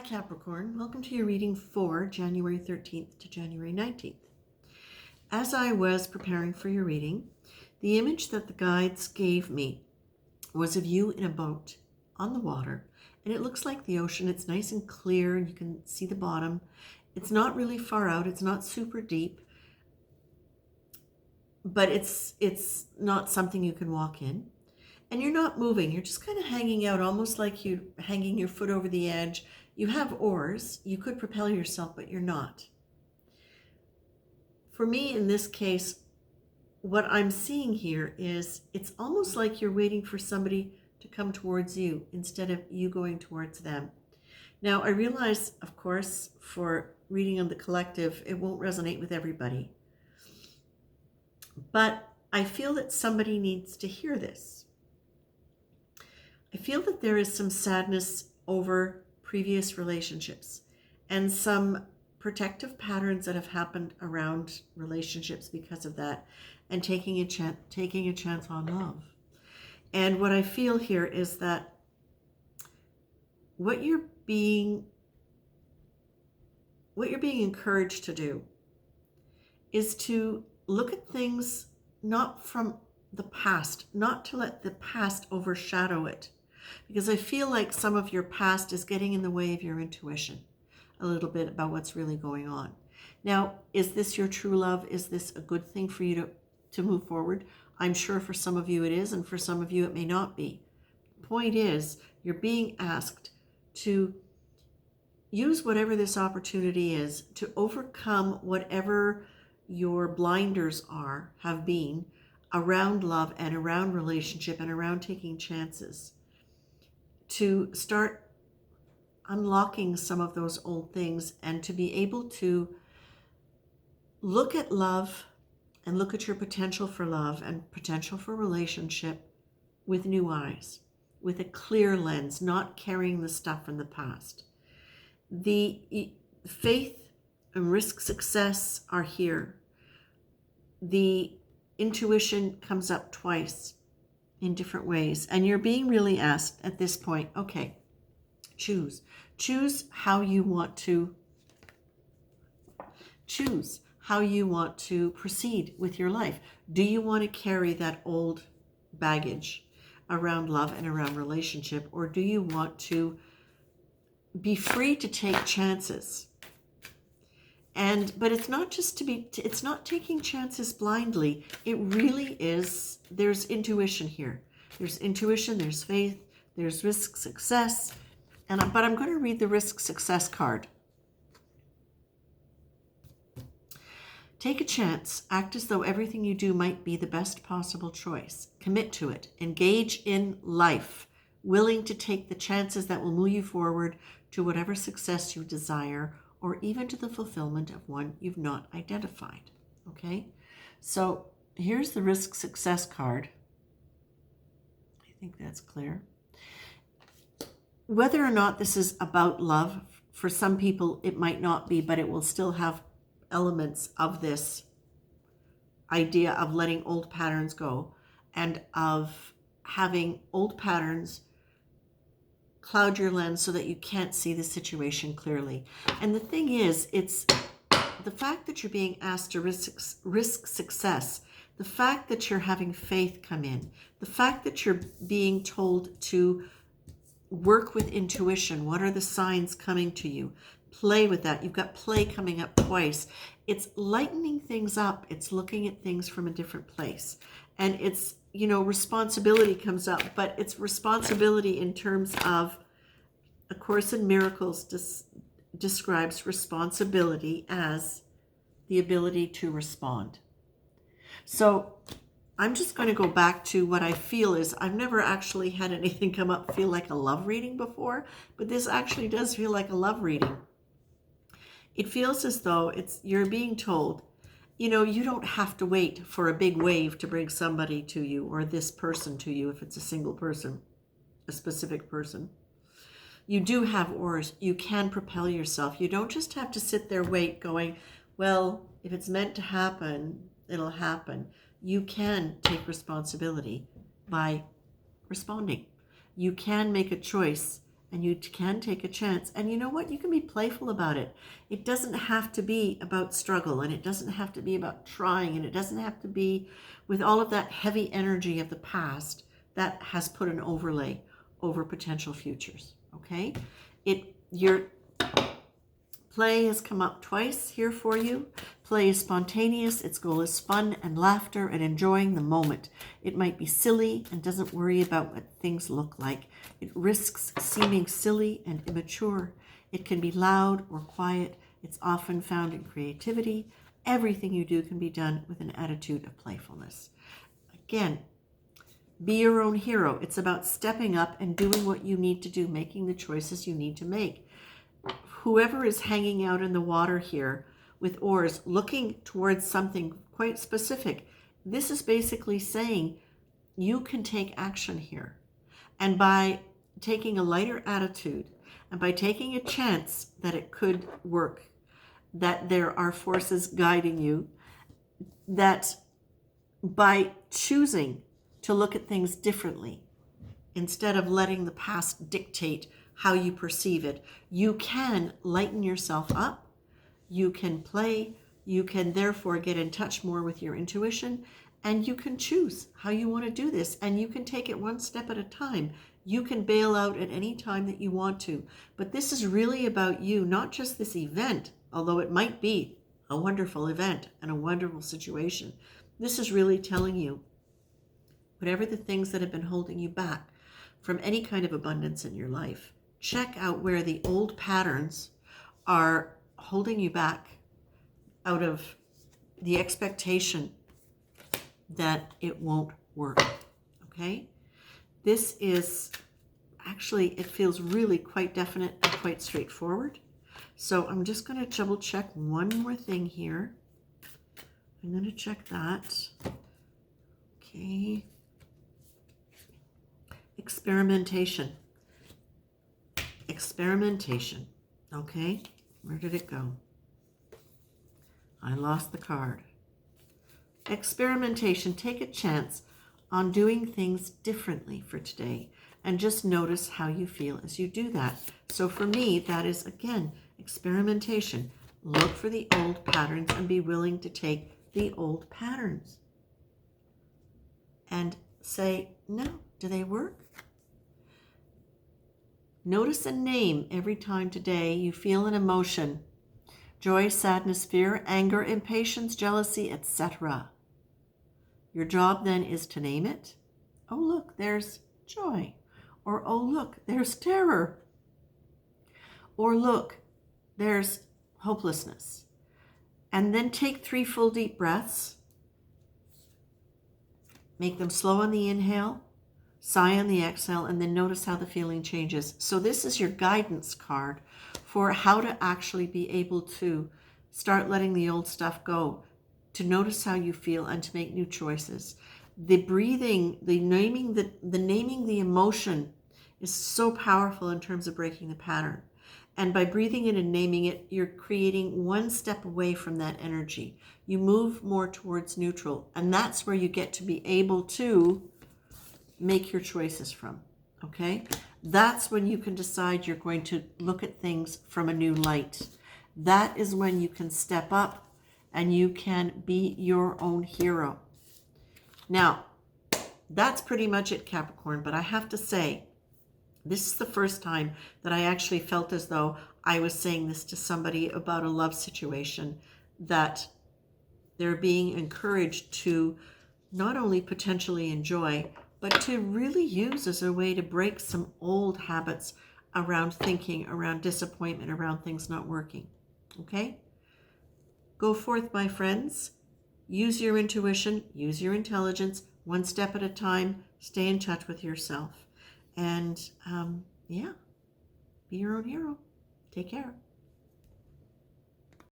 Capricorn. Welcome to your reading for January 13th to January 19th. As I was preparing for your reading, the image that the guides gave me was of you in a boat on the water, and it looks like the ocean. It's nice and clear, and you can see the bottom. It's not really far out. It's not super deep, but it's not something you can walk in. And you're not moving. You're just kind of hanging out, almost like you're hanging your foot over the edge. You have oars. You could propel yourself, but you're not. For me, in this case, what I'm seeing here is it's almost like you're waiting for somebody to come towards you instead of you going towards them. Now, I realize, of course, for reading on the collective, it won't resonate with everybody. But I feel that somebody needs to hear this. I feel that there is some sadness over previous relationships and some protective patterns that have happened around relationships because of that, and taking a chance on love. And what I feel here is that what you're being encouraged to do is to look at things not from the past, not to let the past overshadow it. Because I feel like some of your past is getting in the way of your intuition a little bit about what's really going on. Now, is this your true love? Is this a good thing for you to move forward? I'm sure for some of you it is, and for some of you it may not be. The point is, you're being asked to use whatever this opportunity is to overcome whatever your blinders have been around love and around relationship and around taking chances, to start unlocking some of those old things and to be able to look at love and look at your potential for love and potential for relationship with new eyes, with a clear lens, not carrying the stuff from the past. The faith and risk success are here. The intuition comes up twice in different ways, and you're being really asked at this point, okay, choose how you want to proceed with your life. Do you want to carry that old baggage around love and around relationship, or do you want to be free to take chances? But it's not it's not taking chances blindly. It really is, there's intuition here. There's intuition, there's faith, there's risk success. But I'm going to read the risk success card. Take a chance. Act as though everything you do might be the best possible choice. Commit to it. Engage in life. Willing to take the chances that will move you forward to whatever success you desire, or even to the fulfillment of one you've not identified. Okay? So here's the risk success card. I think that's clear. Whether or not this is about love, for some people it might not be, but it will still have elements of this idea of letting old patterns go and of having old patterns cloud your lens so that you can't see the situation clearly. And the thing is, it's the fact that you're being asked to risk success, the fact that you're having faith come in, the fact that you're being told to work with intuition. What are the signs coming to you? Play with that. You've got play coming up twice. It's lightening things up. It's looking at things from a different place. And it's, responsibility comes up, but it's responsibility in terms of A Course in Miracles describes responsibility as the ability to respond. So I'm just going to go back to what I feel is, I've never actually had anything come up feel like a love reading before, but this actually does feel like a love reading. It feels as though you're being told, you don't have to wait for a big wave to bring somebody to you, or this person to you if it's a single person, a specific person. You do have oars. You can propel yourself. You don't just have to sit there wait going, well, if it's meant to happen, it'll happen. You can take responsibility by responding. You can make a choice and you can take a chance. And you know what? You can be playful about it. It doesn't have to be about struggle, and it doesn't have to be about trying, and it doesn't have to be with all of that heavy energy of the past that has put an overlay over potential futures. Okay? Your play has come up twice here for you. Play is spontaneous. Its goal is fun and laughter and enjoying the moment. It might be silly and doesn't worry about what things look like. It risks seeming silly and immature. It can be loud or quiet. It's often found in creativity. Everything you do can be done with an attitude of playfulness. Again, be your own hero. It's about stepping up and doing what you need to do, making the choices you need to make. Whoever is hanging out in the water here with oars, looking towards something quite specific, this is basically saying you can take action here. And by taking a lighter attitude and by taking a chance that it could work, that there are forces guiding you, that by choosing to look at things differently, instead of letting the past dictate how you perceive it, you can lighten yourself up, you can play, you can therefore get in touch more with your intuition, and you can choose how you want to do this, and you can take it one step at a time. You can bail out at any time that you want to, but this is really about you, not just this event, although it might be a wonderful event and a wonderful situation. This is really telling you, whatever the things that have been holding you back from any kind of abundance in your life, check out where the old patterns are holding you back out of the expectation that it won't work. Okay? This is actually, it feels really quite definite and quite straightforward. So I'm just going to double check one more thing here. I'm going to check that. Okay. Experimentation. Experimentation. Okay, where did it go? I lost the card. Experimentation. Take a chance on doing things differently for today and just notice how you feel as you do that. So for me, that is, again, experimentation. Look for the old patterns and be willing to take the old patterns and say, no, do they work? Notice a name every time today you feel an emotion. Joy, sadness, fear, anger, impatience, jealousy, etc. Your job then is to name it. Oh, look, there's joy. Or, oh, look, there's terror. Or, look, there's hopelessness. And then take 3 full deep breaths. Make them slow on the inhale, sigh on the exhale, and then notice how the feeling changes. So this is your guidance card for how to actually be able to start letting the old stuff go, to notice how you feel and to make new choices. The breathing, the naming the emotion is so powerful in terms of breaking the pattern. And by breathing it and naming it, you're creating one step away from that energy. You move more towards neutral, and that's where you get to be able to make your choices from, okay? That's when you can decide you're going to look at things from a new light. That is when you can step up and you can be your own hero. Now, that's pretty much it, Capricorn, but I have to say, this is the first time that I actually felt as though I was saying this to somebody about a love situation, that they're being encouraged to not only potentially enjoy, but to really use as a way to break some old habits around thinking, around disappointment, around things not working. Okay? Go forth, my friends. Use your intuition, use your intelligence, one step at a time. Stay in touch with yourself. And yeah, be your own hero. Take care.